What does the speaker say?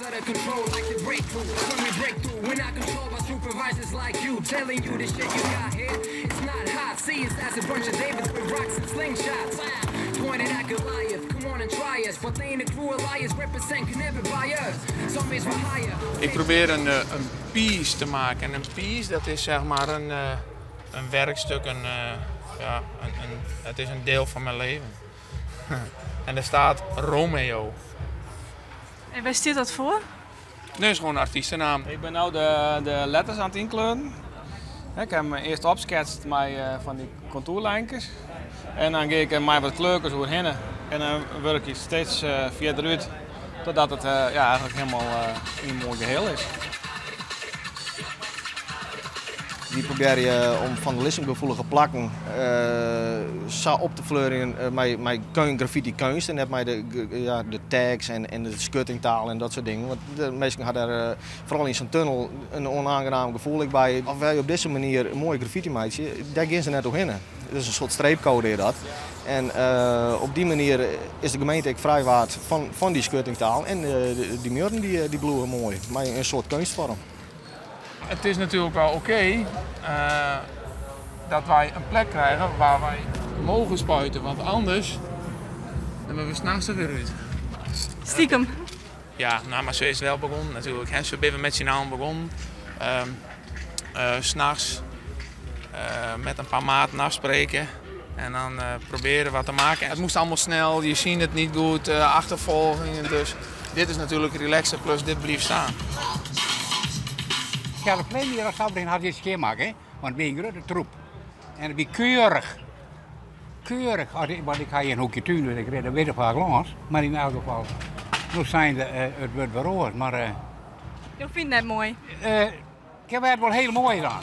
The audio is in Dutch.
Out of control like the breakthrough. When we break through, we're not controlled by supervisors like you. Telling you the shit you got here, it's not hot. See us as a bunch of Davids with rocks and slingshots. Pointed at Goliath, come on and try us. But they ain't a crew of liars, represent can never buy us. Zombies for hire. Ik probeer een piece te maken. En een piece, dat is zeg maar een werkstuk, het is een deel van mijn leven. En er staat Romeo. En waar staat dat voor? Dat is gewoon een artiestennaam. Ik ben nu de letters aan het inkleuren. Ik heb me eerst opgeschetst met van die contourlijntjes. En dan ga ik met wat kleurtjes doorheen. En dan werk ik steeds verder uit. Totdat het eigenlijk helemaal een mooi geheel is. Die probeer je om vandalismegevoelige plakken zo op te fleuren met graffiti kunst. En net met de tags en de schuttingtaal en dat soort dingen. Want de mensen hadden daar vooral in zo'n tunnel een onaangenaam gevoel bij. Als wij op deze manier een mooie graffiti maken, daar gaan ze net doorheen. Dat is een soort streepcode is dat. En op die manier is de gemeente ook vrij waard van die schuttingtaal. En die muren die bloeien mooi, met een soort kunstvorm. Het is natuurlijk wel oké dat wij een plek krijgen waar wij mogen spuiten, want anders hebben we 's nachts er weer uit. Stiekem. Ja, nou, maar zo is het wel begonnen natuurlijk. Hè. Zo ben we met z'n allen begonnen. 's Nachts met een paar maten afspreken en dan proberen wat te maken. Het moest allemaal snel, je ziet het niet goed, achtervolgingen. Dus dit is natuurlijk relaxen plus dit blijft staan. Als je klein hier zou brengen, had je het schoonmaken, want het is een grote troep. En het is keurig. Keurig. Want ik ga hier een hoekje tuin, dus ik red weer vaak langs. Maar in elk geval, nu zijn het wordt wel rood. Maar Ik vind het mooi. ik heb het wel heel mooi gedaan.